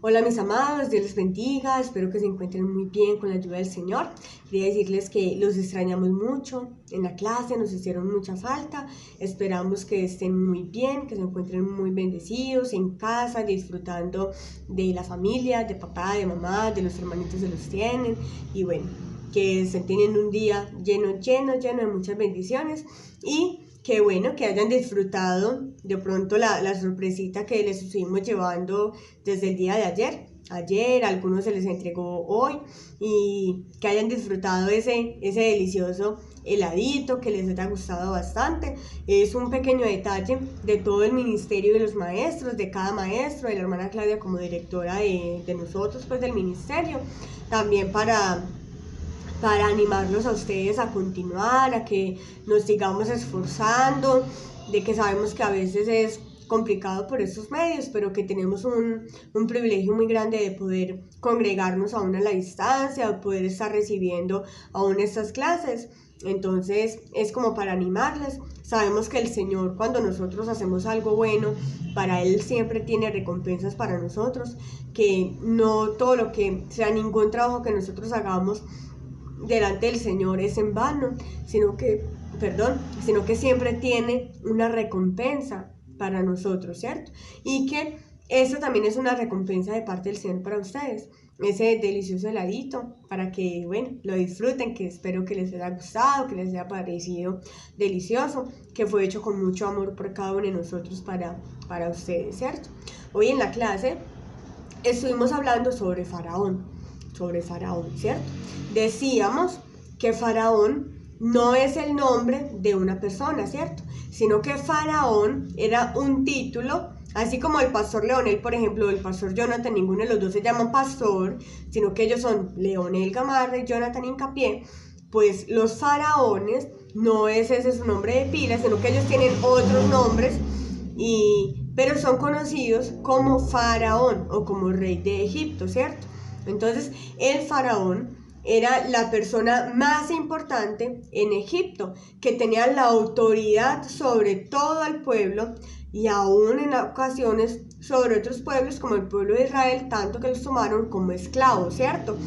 Hola mis amados, Dios les bendiga, espero que se encuentren muy bien con la ayuda del Señor. Quería decirles que los extrañamos mucho en la clase, nos hicieron mucha falta. Esperamos que estén muy bien, que se encuentren muy bendecidos en casa, disfrutando de la familia, de papá, de mamá, de los hermanitos que los tienen. Y bueno, que se tienen un día lleno de muchas bendiciones y qué bueno que hayan disfrutado de pronto la sorpresita que les estuvimos llevando desde el día de ayer. Ayer, a algunos se les entregó hoy y que hayan disfrutado ese delicioso heladito, que les haya gustado bastante. Es un pequeño detalle de todo el ministerio de los maestros, de cada maestro, de la hermana Claudia como directora de nosotros, pues del ministerio. También para animarlos a ustedes a continuar, a que nos sigamos esforzando, de que sabemos que a veces es complicado por estos medios, pero que tenemos un privilegio muy grande de poder congregarnos aún a la distancia, de poder estar recibiendo aún estas clases. Entonces es como para animarles. Sabemos que el Señor, cuando nosotros hacemos algo bueno, para Él siempre tiene recompensas para nosotros, que no todo lo que sea, ningún trabajo que nosotros hagamos delante del Señor es en vano, sino que siempre tiene una recompensa para nosotros, ¿cierto? Y que eso también es una recompensa de parte del Señor para ustedes, ese delicioso heladito, para que, bueno, lo disfruten, que espero que les haya gustado, que les haya parecido delicioso, que fue hecho con mucho amor por cada uno de nosotros para ustedes, ¿cierto? Hoy en la clase estuvimos hablando sobre Faraón, ¿cierto? Decíamos que Faraón no es el nombre de una persona, ¿cierto? Sino que Faraón era un título, así como el pastor Leonel, por ejemplo, el pastor Jonathan, ninguno de los dos se llaman pastor, sino que ellos son Leonel Gamarra y Jonathan Hincapié. Pues los faraones no es ese su nombre de pila, sino que ellos tienen otros nombres, pero son conocidos como faraón o como rey de Egipto, ¿cierto? Entonces, el faraón era la persona más importante en Egipto, que tenía la autoridad sobre todo el pueblo y aún en ocasiones sobre otros pueblos como el pueblo de Israel, tanto que los tomaron como esclavos, ¿cierto?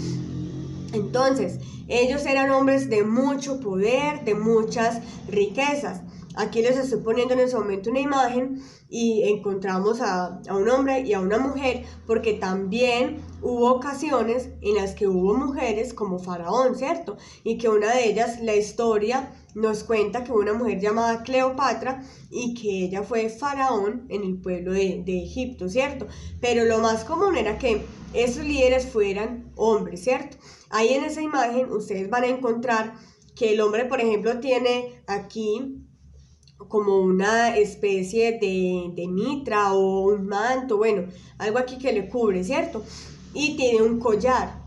Entonces, ellos eran hombres de mucho poder, de muchas riquezas. Aquí les estoy poniendo en ese momento una imagen y encontramos a un hombre y a una mujer, porque también hubo ocasiones en las que hubo mujeres como Faraón, ¿cierto? Y que una de ellas, la historia nos cuenta que hubo una mujer llamada Cleopatra y que ella fue Faraón en el pueblo de Egipto, ¿cierto? Pero lo más común era que esos líderes fueran hombres, ¿cierto? Ahí en esa imagen ustedes van a encontrar que el hombre, por ejemplo, tiene aquí como una especie de mitra o un manto, bueno, algo aquí que le cubre, ¿cierto? Y tiene un collar.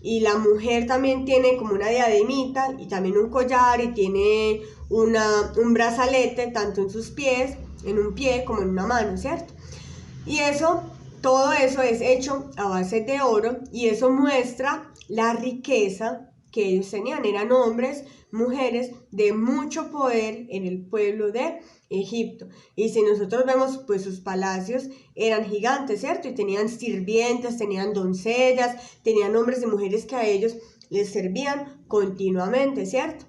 Y la mujer también tiene como una diademita y también un collar y tiene un brazalete tanto en sus pies, en un pie como en una mano, ¿cierto? Y eso, todo eso es hecho a base de oro y eso muestra la riqueza que ellos tenían. Eran hombres, mujeres de mucho poder en el pueblo de Egipto. Y si nosotros vemos, pues sus palacios eran gigantes, ¿cierto? Y tenían sirvientes, tenían doncellas, tenían hombres y mujeres que a ellos les servían continuamente, ¿cierto?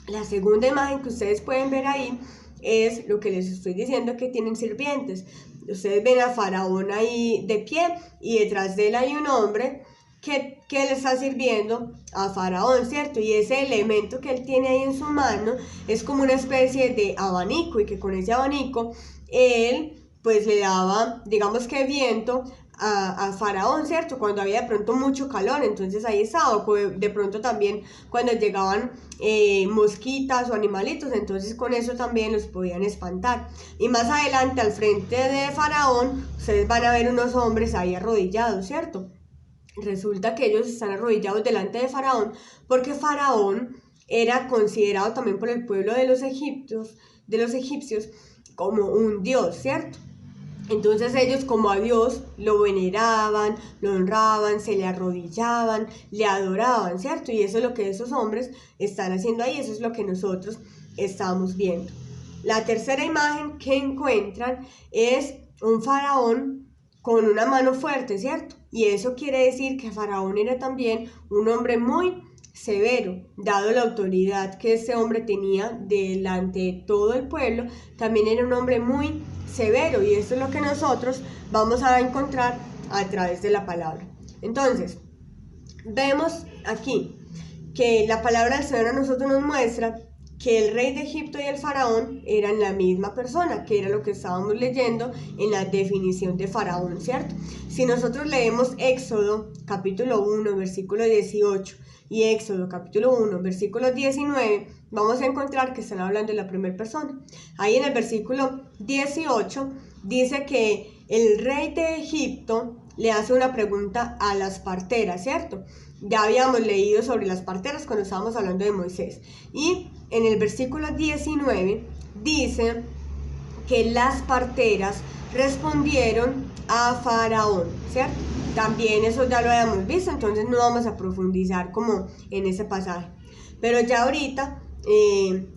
La segunda imagen que ustedes pueden ver ahí es lo que les estoy diciendo, que tienen sirvientes. Ustedes ven a Faraón ahí de pie y detrás de él hay un hombre que le está sirviendo a Faraón, ¿cierto? Y ese elemento que él tiene ahí en su mano es como una especie de abanico y que con ese abanico él pues le daba, digamos que viento a Faraón, ¿cierto? Cuando había de pronto mucho calor, entonces ahí estaba, de pronto también cuando llegaban mosquitas o animalitos, entonces con eso también los podían espantar. Y más adelante al frente de Faraón, ustedes van a ver unos hombres ahí arrodillados, ¿cierto? Resulta que ellos están arrodillados delante de Faraón porque Faraón era considerado también por el pueblo de los egipcios como un dios, ¿cierto? Entonces ellos como a Dios lo veneraban, lo honraban, se le arrodillaban, le adoraban, ¿cierto? Y eso es lo que esos hombres están haciendo ahí, eso es lo que nosotros estamos viendo. La tercera imagen que encuentran es un faraón con una mano fuerte, ¿cierto? Y eso quiere decir que Faraón era también un hombre muy severo, dado la autoridad que este hombre tenía delante de todo el pueblo, también era un hombre muy severo, y esto es lo que nosotros vamos a encontrar a través de la palabra. Entonces, vemos aquí que la palabra del Señor a nosotros nos muestra que el rey de Egipto y el faraón eran la misma persona, que era lo que estábamos leyendo en la definición de faraón, ¿cierto? Si nosotros leemos Éxodo capítulo 1, versículo 18 y Éxodo capítulo 1, versículo 19, vamos a encontrar que están hablando de la primera persona. Ahí en el versículo 18 dice que el rey de Egipto le hace una pregunta a las parteras, ¿cierto? Ya habíamos leído sobre las parteras cuando estábamos hablando de Moisés. Y en el versículo 19 dice que las parteras respondieron a Faraón, ¿cierto? También eso ya lo habíamos visto, entonces no vamos a profundizar como en ese pasaje. Pero ya ahorita,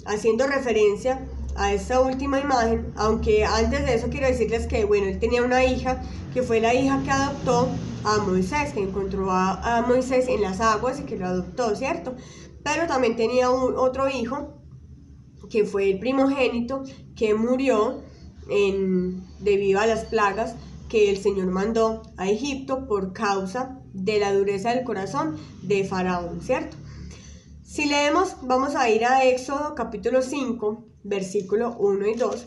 haciendo referencia a esta última imagen, aunque antes de eso quiero decirles que, bueno, él tenía una hija, que fue la hija que adoptó a Moisés, que encontró a Moisés en las aguas y que lo adoptó, ¿cierto? Pero también tenía otro hijo, que fue el primogénito, que murió debido a las plagas que el Señor mandó a Egipto por causa de la dureza del corazón de Faraón, ¿cierto? Si leemos, vamos a ir a Éxodo capítulo 5, versículo 1 y 2,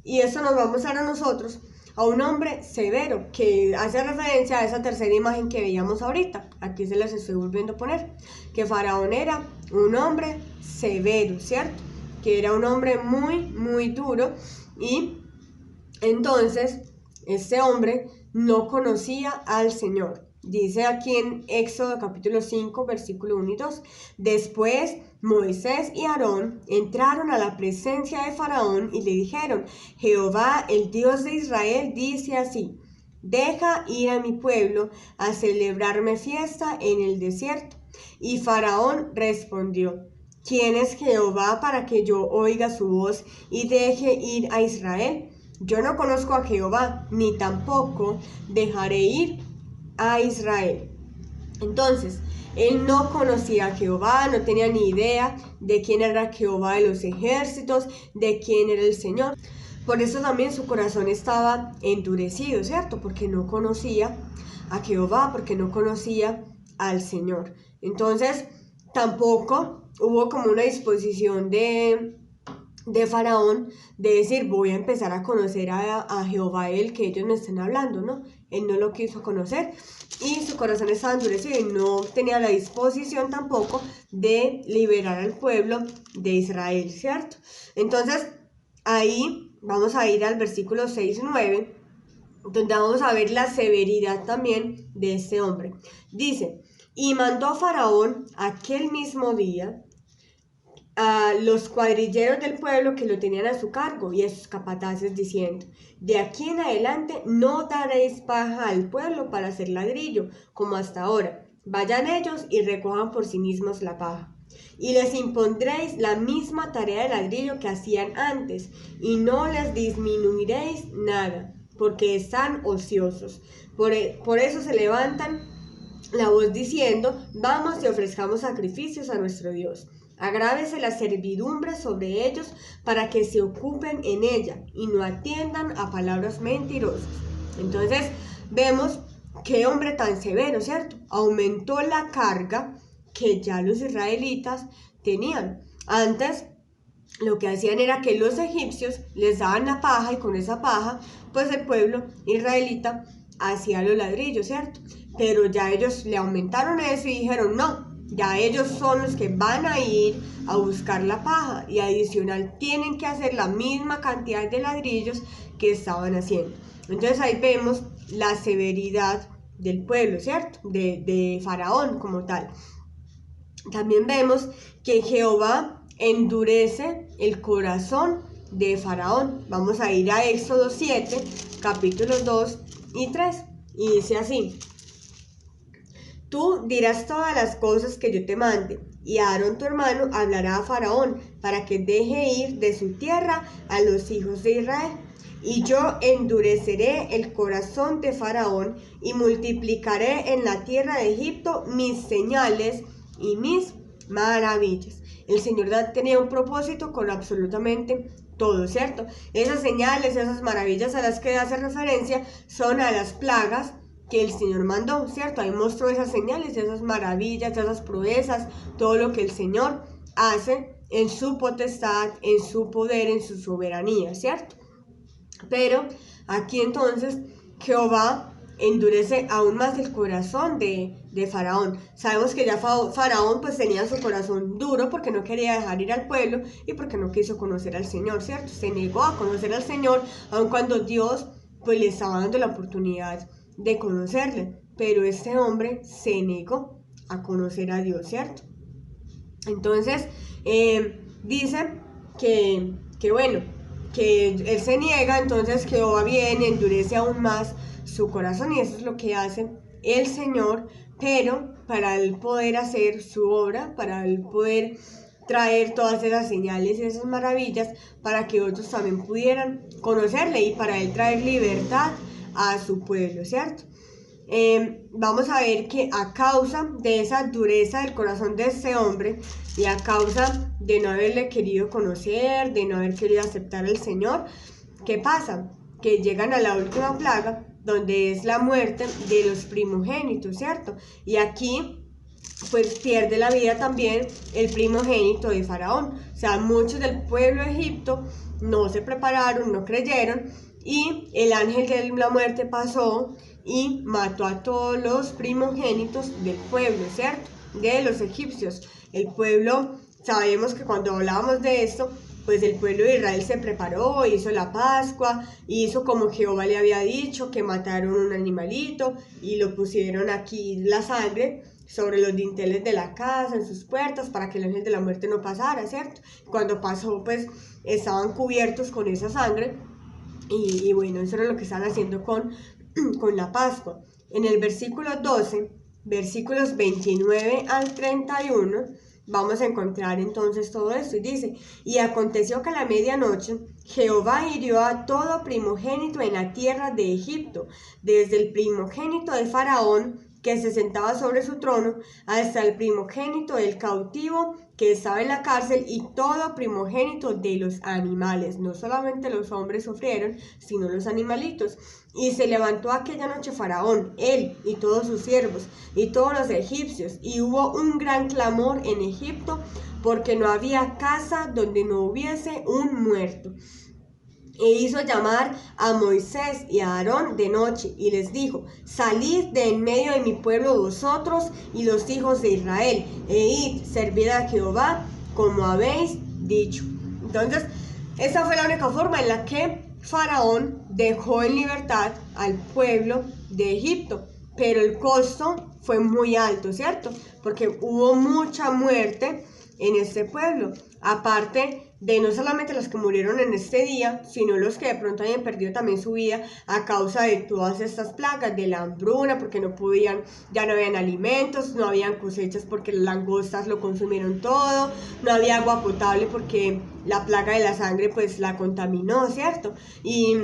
y eso nos va a mostrar a nosotros a un hombre severo, que hace referencia a esa tercera imagen que veíamos ahorita. Aquí se las estoy volviendo a poner, que Faraón era un hombre severo, ¿cierto? Que era un hombre muy, muy duro, y entonces este hombre no conocía al Señor. Dice aquí en Éxodo capítulo 5, versículo 1 y 2. Después Moisés y Aarón entraron a la presencia de Faraón y le dijeron: Jehová, el Dios de Israel, dice así: deja ir a mi pueblo a celebrarme fiesta en el desierto. Y Faraón respondió: ¿quién es Jehová para que yo oiga su voz y deje ir a Israel? Yo no conozco a Jehová, ni tampoco dejaré ir a Israel. Entonces, él no conocía a Jehová, no tenía ni idea de quién era Jehová de los ejércitos, de quién era el Señor. Por eso también su corazón estaba endurecido, ¿cierto? Porque no conocía a Jehová, porque no conocía al Señor. Entonces, tampoco hubo como una disposición de Faraón de decir: voy a empezar a conocer a Jehová, el que ellos me están hablando, ¿no? Él no lo quiso conocer y su corazón estaba endurecido y no tenía la disposición tampoco de liberar al pueblo de Israel, ¿cierto? Entonces, ahí vamos a ir al versículo 6 y 9, donde vamos a ver la severidad también de este hombre. Dice: y mandó Faraón aquel mismo día a los cuadrilleros del pueblo que lo tenían a su cargo y a sus capataces, diciendo: de aquí en adelante no daréis paja al pueblo para hacer ladrillo, como hasta ahora. Vayan ellos y recojan por sí mismos la paja. Y les impondréis la misma tarea de ladrillo que hacían antes, y no les disminuiréis nada, porque están ociosos. Por eso se levantan la voz diciendo: vamos y ofrezcamos sacrificios a nuestro Dios. Agrávese la servidumbre sobre ellos para que se ocupen en ella y no atiendan a palabras mentirosas. Entonces vemos qué hombre tan severo, ¿cierto? Aumentó la carga que ya los israelitas tenían. Antes lo que hacían era que los egipcios les daban la paja, y con esa paja pues el pueblo israelita hacía los ladrillos, ¿cierto? Pero ya ellos le aumentaron eso y dijeron: no, ya ellos son los que van a ir a buscar la paja, y adicional tienen que hacer la misma cantidad de ladrillos que estaban haciendo. Entonces ahí vemos la severidad del pueblo, ¿cierto? De Faraón como tal. También vemos que Jehová endurece el corazón de Faraón. Vamos a ir a Éxodo 7, capítulos 2 y 3, y dice así: tú dirás todas las cosas que yo te mande, y Aarón tu hermano hablará a Faraón para que deje ir de su tierra a los hijos de Israel. y yo endureceré el corazón de Faraón y multiplicaré en la tierra de Egipto mis señales y mis maravillas. El Señor tenía un propósito con absolutamente todo, ¿cierto? Esas señales, esas maravillas a las que hace referencia son a las plagas que el Señor mandó, ¿cierto? Ahí mostró esas señales, esas maravillas, esas proezas, todo lo que el Señor hace en su potestad, en su poder, en su soberanía, ¿cierto? Pero aquí entonces Jehová endurece aún más el corazón de Faraón. Sabemos que ya Faraón pues tenía su corazón duro porque no quería dejar ir al pueblo y porque no quiso conocer al Señor, ¿cierto? Se negó a conocer al Señor aun cuando Dios pues le estaba dando la oportunidad de conocerle. Pero este hombre se negó a conocer a Dios, ¿cierto? Entonces dice que bueno, que él se niega, entonces Jehová viene, endurece aún más su corazón y eso es lo que hace el Señor, pero para él poder hacer su obra, para él poder traer todas esas señales y esas maravillas para que otros también pudieran conocerle y para él traer libertad a su pueblo, ¿cierto? Vamos a ver que a causa de esa dureza del corazón de ese hombre y a causa de no haberle querido conocer, de no haber querido aceptar al Señor, ¿qué pasa? Que llegan a la última plaga, donde es la muerte de los primogénitos, ¿cierto? Y aquí pues pierde la vida también el primogénito de Faraón. O sea, muchos del pueblo de Egipto no se prepararon, no creyeron, y el ángel de la muerte pasó y mató a todos los primogénitos del pueblo, ¿cierto? De los egipcios. El pueblo, sabemos que cuando hablábamos de esto, pues el pueblo de Israel se preparó, hizo la Pascua, hizo como Jehová le había dicho, que mataron un animalito y lo pusieron aquí la sangre sobre los dinteles de la casa, en sus puertas, para que el ángel de la muerte no pasara, ¿cierto? Cuando pasó, pues estaban cubiertos con esa sangre y bueno, eso era lo que estaban haciendo con la Pascua. En el versículo 12, versículos 29 al 31, vamos a encontrar entonces todo esto y dice: y aconteció que a la medianoche Jehová hirió a todo primogénito en la tierra de Egipto, desde el primogénito de Faraón que se sentaba sobre su trono, hasta el primogénito del cautivo que estaba en la cárcel, y todo primogénito de los animales. No solamente los hombres sufrieron, sino los animalitos. Y se levantó aquella noche Faraón, él y todos sus siervos, y todos los egipcios, y hubo un gran clamor en Egipto, porque no había casa donde no hubiese un muerto. E hizo llamar a Moisés y a Aarón de noche, y les dijo: salid de en medio de mi pueblo vosotros y los hijos de Israel, e id, servid a Jehová, como habéis dicho. Entonces, esa fue la única forma en la que Faraón dejó en libertad al pueblo de Egipto, pero el costo fue muy alto, ¿cierto? Porque hubo mucha muerte en este pueblo, aparte de no solamente los que murieron en este día, sino los que de pronto habían perdido también su vida a causa de todas estas plagas, de la hambruna, porque no podían, ya no habían alimentos, no habían cosechas porque las langostas lo consumieron todo, no había agua potable porque la plaga de la sangre pues la contaminó, ¿cierto? Y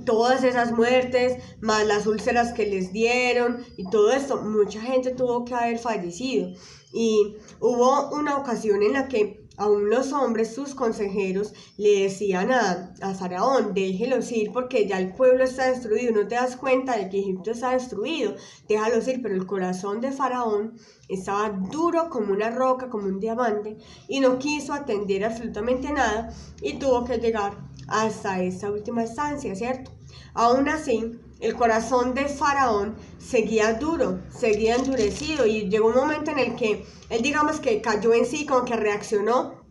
todas esas muertes, más las úlceras que les dieron y todo esto, mucha gente tuvo que haber fallecido. Y hubo una ocasión en la que aún los hombres, sus consejeros, le decían a Faraón: déjelos ir porque ya el pueblo está destruido, no te das cuenta de que Egipto está destruido, déjalos ir. Pero el corazón de Faraón estaba duro como una roca, como un diamante, y no quiso atender absolutamente nada y tuvo que llegar hasta esta última instancia, ¿cierto? Aún así, el corazón de Faraón seguía duro, seguía endurecido, y llegó un momento en el que él, digamos que cayó en sí, como que reaccionó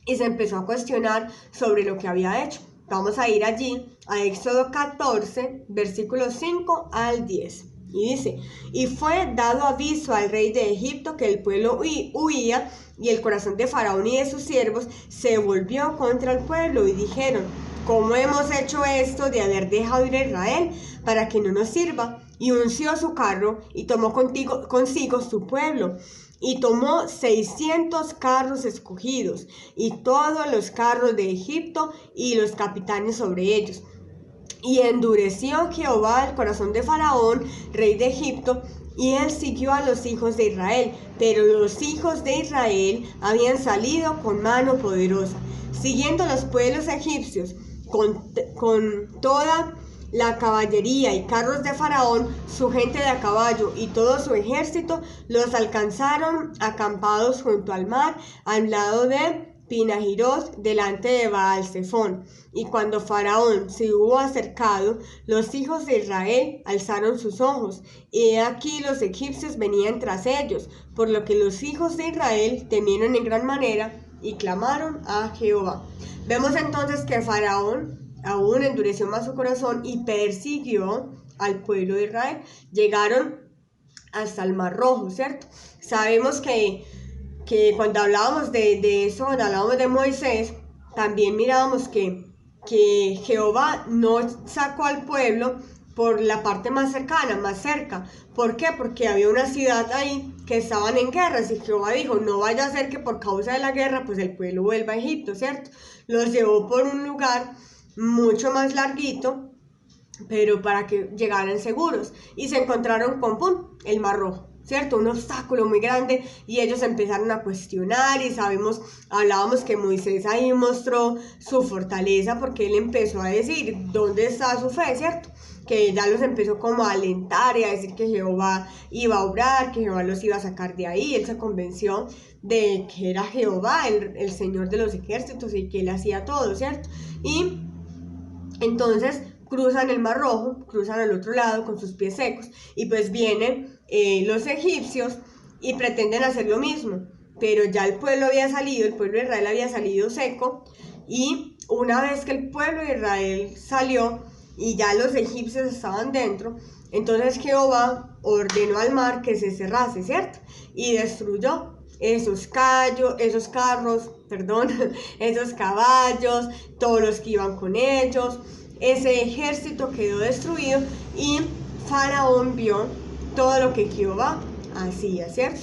y se empezó a cuestionar sobre lo que había hecho. Vamos a ir allí a Éxodo 14, versículos 5 al 10. Y dice: y fue dado aviso al rey de Egipto que el pueblo huía, y el corazón de Faraón y de sus siervos se volvió contra el pueblo, y dijeron: ¿cómo hemos hecho esto de haber dejado ir a Israel para que no nos sirva? Y unció su carro y tomó consigo su pueblo. Y tomó 600 carros escogidos y todos los carros de Egipto y los capitanes sobre ellos. Y endureció Jehová el corazón de Faraón, rey de Egipto, y él siguió a los hijos de Israel. Pero los hijos de Israel habían salido con mano poderosa, siguiendo a los pueblos egipcios con toda la caballería y carros de Faraón, su gente de a caballo y todo su ejército. Los alcanzaron acampados junto al mar, al lado de Pinahiroth, delante de Baal-Zephón. Y cuando Faraón se hubo acercado, los hijos de Israel alzaron sus ojos, y he aquí los egipcios venían tras ellos, por lo que los hijos de Israel temieron en gran manera y clamaron a Jehová. Vemos entonces que Faraón aún endureció más su corazón y persiguió al pueblo de Israel. Llegaron hasta el Mar Rojo, ¿cierto? Sabemos que cuando hablábamos de eso, cuando hablábamos de Moisés, también mirábamos que Jehová no sacó al pueblo por la parte más cercana, más cerca. ¿Por qué? Porque había una ciudad ahí que estaban en guerra, y Jehová dijo, no vaya a ser que por causa de la guerra, pues el pueblo vuelva a Egipto, ¿cierto? Los llevó por un lugar mucho más larguito, pero para que llegaran seguros, y se encontraron con ¡pum!, el Mar Rojo, ¿cierto? Un obstáculo muy grande, y ellos empezaron a cuestionar, y hablábamos que Moisés ahí mostró su fortaleza, porque él empezó a decir, ¿dónde está su fe?, ¿cierto? Que ya los empezó como a alentar y a decir que Jehová iba a obrar, que Jehová los iba a sacar de ahí. Él se convenció de que era Jehová, el Señor de los ejércitos, y que él hacía todo, ¿cierto? Y entonces cruzan el Mar Rojo, cruzan al otro lado con sus pies secos, y pues vienen los egipcios y pretenden hacer lo mismo, pero ya el pueblo había salido, el pueblo de Israel había salido seco, y una vez que el pueblo de Israel salió y ya los egipcios estaban dentro, entonces Jehová ordenó al mar que se cerrase, ¿cierto? Y destruyó esos carros, esos caballos, todos los que iban con ellos. Ese ejército quedó destruido, y Faraón vio todo lo que Jehová hacía, ¿cierto?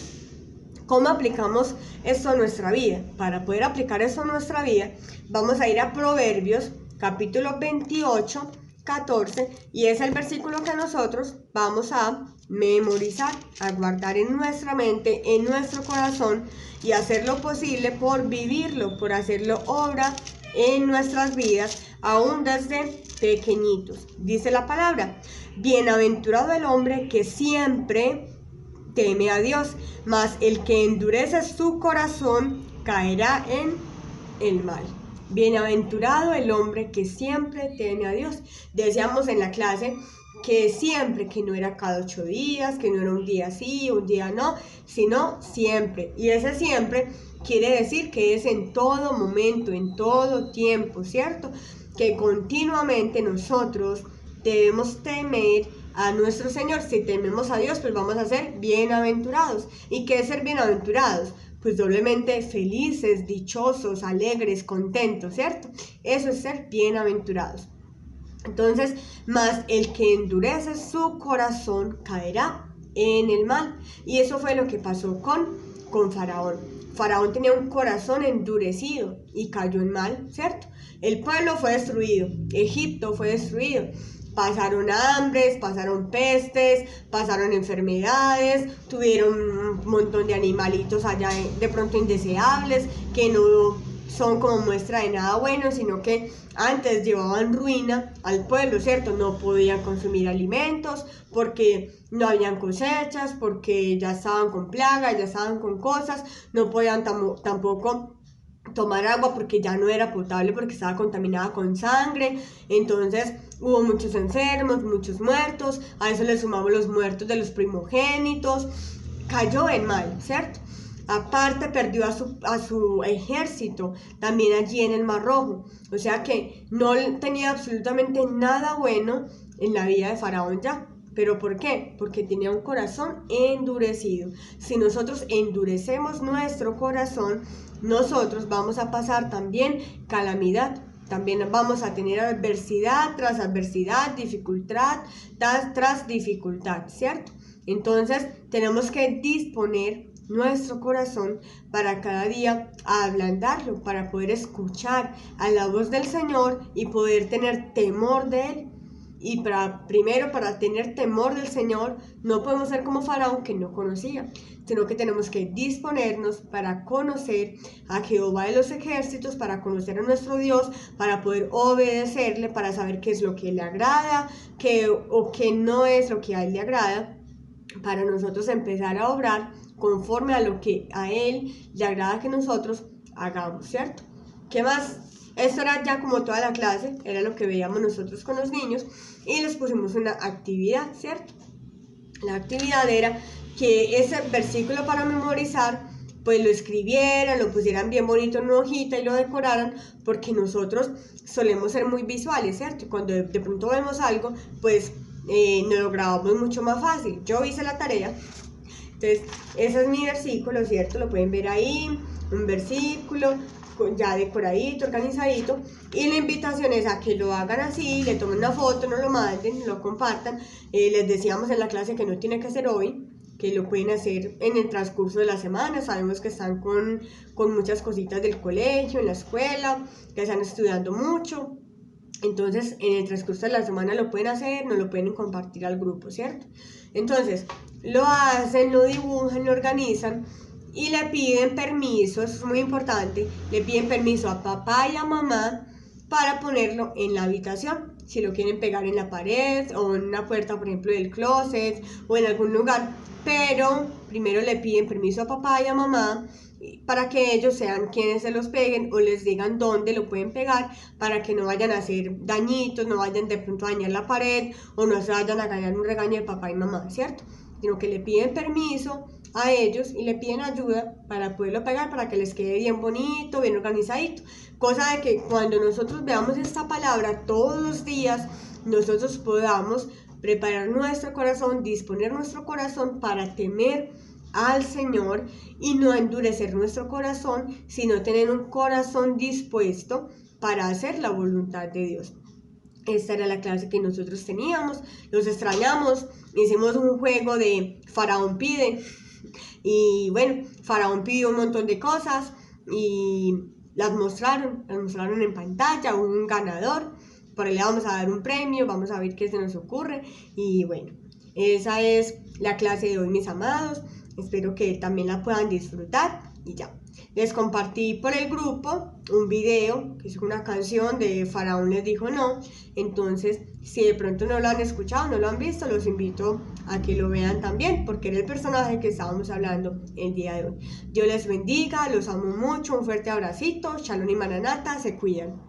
¿Cómo aplicamos esto a nuestra vida? Para poder aplicar esto a nuestra vida, vamos a ir a Proverbios, capítulo 28, 14, y es el versículo que nosotros vamos a memorizar, a guardar en nuestra mente, en nuestro corazón, y hacer lo posible por vivirlo, por hacerlo obra en nuestras vidas, aún desde pequeñitos. Dice la palabra: bienaventurado el hombre que siempre teme a Dios, mas el que endurece su corazón caerá en el mal. Bienaventurado el hombre que siempre teme a Dios. Decíamos en la clase que siempre, que no era cada 8 días, que no era un día sí, un día no, sino siempre. Y ese siempre quiere decir que es en todo momento, en todo tiempo, ¿cierto? Que continuamente nosotros debemos temer a nuestro Señor. Si tememos a Dios, pues vamos a ser bienaventurados. ¿Y qué es ser bienaventurados? Pues doblemente felices, dichosos, alegres, contentos, ¿cierto? Eso es ser bienaventurados. Entonces, mas el que endurece su corazón caerá en el mal. Y eso fue lo que pasó con Faraón. Faraón tenía un corazón endurecido y cayó en mal, ¿cierto? El pueblo fue destruido, Egipto fue destruido. Pasaron hambres, pasaron pestes, pasaron enfermedades, tuvieron un montón de animalitos allá de pronto indeseables, que no son como muestra de nada bueno, sino que antes llevaban ruina al pueblo, ¿cierto? No podían consumir alimentos porque no habían cosechas, porque ya estaban con plagas, ya estaban con cosas, no podían tampoco tomar agua porque ya no era potable, porque estaba contaminada con sangre. Entonces hubo muchos enfermos, muchos muertos, a eso le sumamos los muertos de los primogénitos. Cayó en mal, ¿cierto? Aparte perdió a su ejército también allí en el Mar Rojo. O sea que no tenía absolutamente nada bueno en la vida de Faraón ya. ¿Pero por qué? Porque tenía un corazón endurecido. Si nosotros endurecemos nuestro corazón, nosotros vamos a pasar también calamidad. También vamos a tener adversidad tras adversidad, dificultad tras dificultad, ¿cierto? Entonces tenemos que disponer nuestro corazón para cada día ablandarlo, para poder escuchar a la voz del Señor y poder tener temor de Él. Y primero, para tener temor del Señor, no podemos ser como Faraón, que no conocía, sino que tenemos que disponernos para conocer a Jehová de los ejércitos, para conocer a nuestro Dios, para poder obedecerle, para saber qué es lo que le agrada, o qué no es lo que a él le agrada, para nosotros empezar a obrar conforme a lo que a él le agrada que nosotros hagamos, ¿cierto? ¿Qué más? Esto era ya como toda la clase, era lo que veíamos nosotros con los niños y les pusimos una actividad, ¿cierto? La actividad era que ese versículo para memorizar, pues lo escribieran, lo pusieran bien bonito en una hojita y lo decoraran, porque nosotros solemos ser muy visuales, ¿cierto? Cuando de pronto vemos algo, pues nos lo grabamos mucho más fácil. Yo hice la tarea, entonces ese es mi versículo, ¿cierto? Lo pueden ver ahí, un versículo ya decoradito, organizadito, y la invitación es a que lo hagan así, le tomen una foto, nos lo manden, lo compartan. Les decíamos en la clase que no tiene que ser hoy, que lo pueden hacer en el transcurso de la semana. Sabemos que están con muchas cositas del colegio, en la escuela, que están estudiando mucho. Entonces, en el transcurso de la semana lo pueden hacer, nos lo pueden compartir al grupo, ¿cierto? Entonces, lo hacen, lo dibujan, lo organizan y le piden permiso, eso es muy importante, le piden permiso a papá y a mamá para ponerlo en la habitación. Si lo quieren pegar en la pared o en una puerta, por ejemplo, del closet o en algún lugar, pero primero le piden permiso a papá y a mamá para que ellos sean quienes se los peguen o les digan dónde lo pueden pegar, para que no vayan a hacer dañitos, no vayan de pronto a dañar la pared o no se vayan a ganar un regaño de papá y mamá, ¿cierto? Sino que le piden permiso a ellos y le piden ayuda para poderlo pegar, para que les quede bien bonito, bien organizadito. Cosa de que cuando nosotros veamos esta palabra todos los días, nosotros podamos preparar nuestro corazón, disponer nuestro corazón para temer al Señor y no endurecer nuestro corazón, sino tener un corazón dispuesto para hacer la voluntad de Dios. Esta era la clase que nosotros teníamos, los extrañamos, hicimos un juego de Faraón pide, y bueno, Faraón pidió un montón de cosas y las mostraron en pantalla, un ganador, por ahí le vamos a dar un premio, vamos a ver qué se nos ocurre. Y bueno, esa es la clase de hoy, mis amados, espero que también la puedan disfrutar y ya. Les compartí por el grupo un video, que es una canción de Faraón les dijo no. Entonces, si de pronto no lo han escuchado, no lo han visto, los invito a que lo vean también, porque era el personaje que estábamos hablando el día de hoy. Dios les bendiga, los amo mucho, un fuerte abracito, Shalom y Maranata, se cuidan.